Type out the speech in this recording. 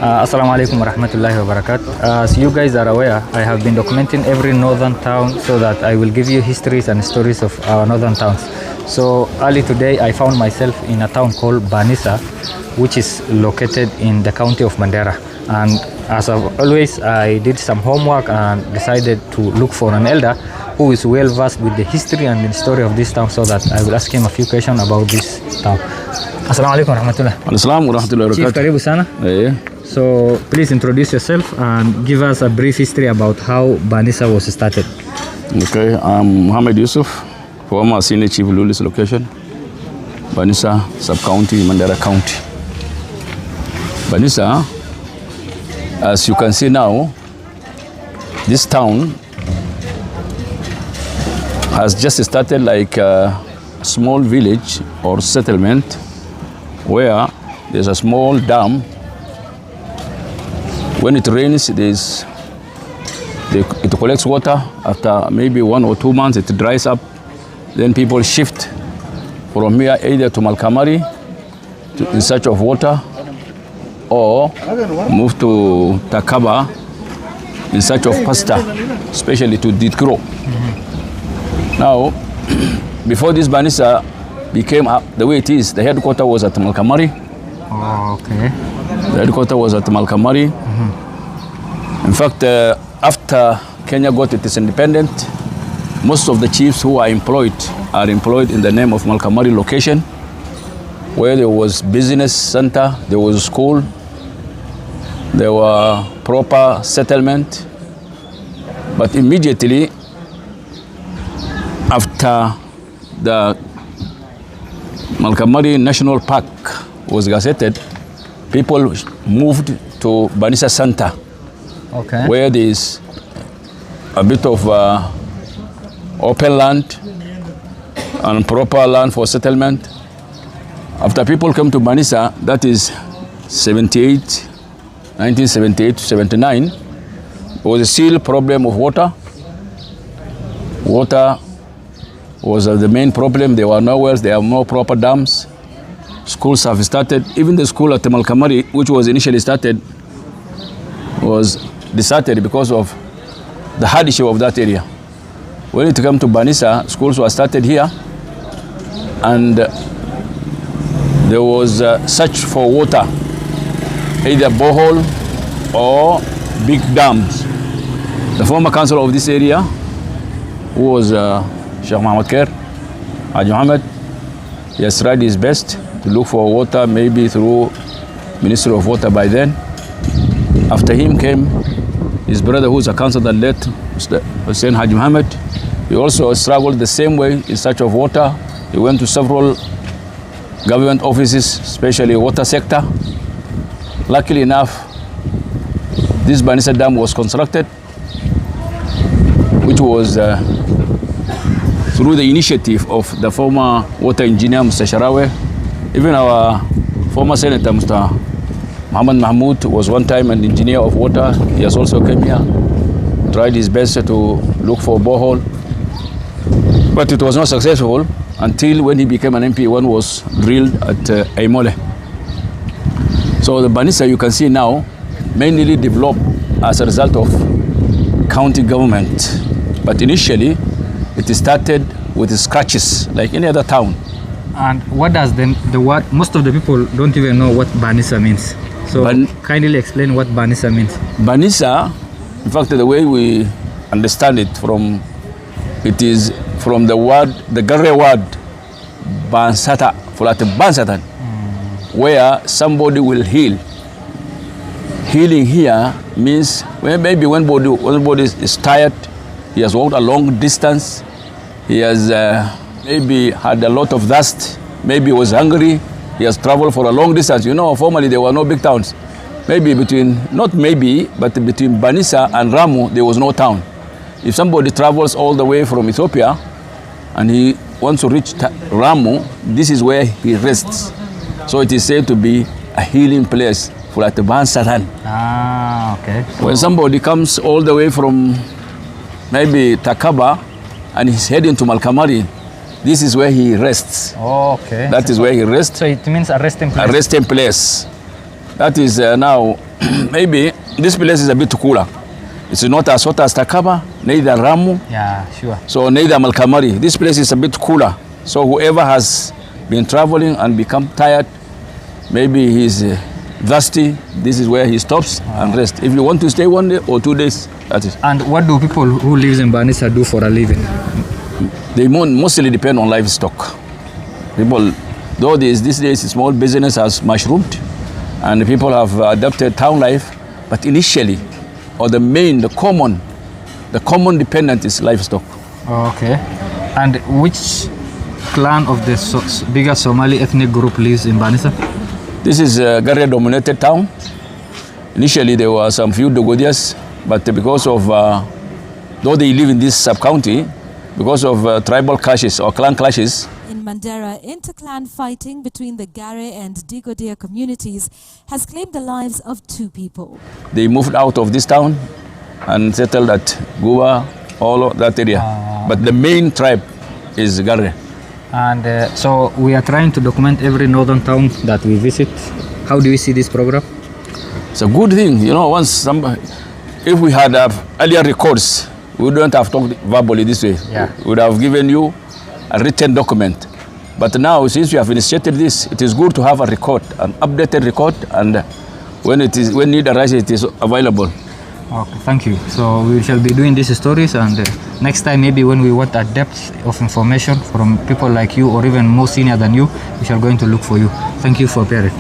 Assalamu alaikum wa rahmatullahi wa barakatuh. As you guys are aware, I have been documenting every northern town so that I will give you histories and stories of our northern towns. So early today, I found myself in a town called Banisa, which is located in the county of Mandera. And as always, I did some homework and decided to look for an elder who is well versed with the history and the story of this town, so that I will ask him a few questions about this town. Assalamu alaikum wa rahmatullah. Assalamu rahmatullahi wa Chief, barakatuh. karibu sana. Yeah. So please introduce yourself and give us a brief history about how Banisa was started. Okay, I'm Muhammad Yusuf, former senior chief Lulis location, Banisa sub-county, Mandera county. Banisa, as you can see now, this town has just started like a small village or settlement where there's a small dam. When it rains, it collects water. After maybe 1 or 2 months, it dries up. Then people shift from here either to Malkamari in search of water, or move to Takaba in search of pasta, especially to Ditkro. Now, before this Banisa became the way it is, the headquarter was at Malkamari. Oh, okay. The headquarter was at Malkamari. In fact, after Kenya got its independent, most of the chiefs who are employed in the name of Malkamari location, where there was business center, there was school, there were proper settlement. But immediately after the Malkamari National Park was gazetted, people moved to Banisa Center, Okay. where there is a bit of open land and proper land for settlement. After people came to Banisa, that is 1978 to 79, there was still problem of water. Water was the main problem. There were no wells, there are no proper dams. Schools have started. Even the school at Malkamari, which was initially started, was deserted because of the hardship of that area. When it came to Banisa, schools were started here, and there was search for water, either borehole or big dams. The former councillor of this area, who was Sheikh Muhammad Kher, Haji Muhammad, he has tried his best to look for water, maybe through Ministry of Water by then. After him came his brother, who's a councillor that led, Hussein Haji Muhammad. He also struggled the same way in search of water. He went to several government offices, especially water sector. Luckily enough, this Banisa Dam was constructed, which was through the initiative of the former water engineer, Mr. Sharawe. Even our former senator, Mr. Muhammad Mahmoud, was one time an engineer of water. He has also come here, tried his best to look for a borehole, but it was not successful until when he became an MP, one was drilled at Aimole. So the Banisa, you can see now, mainly developed as a result of county government. But initially, it started with scratches, like any other town. And what does the word? Most of the people don't even know what Banisa means. So kindly explain what Banisa means. Banisa, in fact, the way we understand it is from the word, the Garre word, Bansata, for that Bansata, where somebody will heal. Healing here means maybe when body is tired, he has walked a long distance, he has maybe had a lot of dust, maybe was hungry, he has traveled for a long distance. You know, formerly there were no big towns. Maybe between Banisa and Ramu, there was no town. If somebody travels all the way from Ethiopia and he wants to reach Ramu, this is where he rests. So it is said to be a healing place for the Bansata. Ah, okay. So when somebody comes all the way from maybe Takaba and he's heading to Malkamari, this is where he rests. Oh, okay. That is where he rests. So it means a resting place. A resting place. That is now, maybe this place is a bit cooler. It's not as hot as Takaba, neither Ramu. Yeah, sure. So neither Malkamari. This place is a bit cooler. So whoever has been traveling and become tired, maybe he's thirsty, this is where he stops and rest. If you want to stay 1 day or 2 days, that is. And what do people who live in Banisa do for a living? They mostly depend on livestock. People, though these days small business has mushroomed and people have adopted town life, but initially, or the common dependent is livestock. Okay. And which clan of the bigger Somali ethnic group lives in Banisa? This is a Garre dominated town. Initially there were some few Dogodias, but because of, though they live in this sub-county, because of tribal clashes or clan clashes. In Mandera, inter-clan fighting between the Garre and Digodia communities has claimed the lives of 2 people. They moved out of this town and settled at Guba, all of that area. But the main tribe is Garre. And so we are trying to document every northern town that we visit. How do you see this program? It's a good thing, you know. If we had earlier records, we wouldn't have talked verbally this way. Yeah. We would have given you a written document. But now, since we have initiated this, it is good to have a record, an updated record, and when need arises, it is available. Okay, thank you. So we shall be doing these stories, and next time maybe when we want a depth of information from people like you or even more senior than you, we shall going to look for you. Thank you for appearing.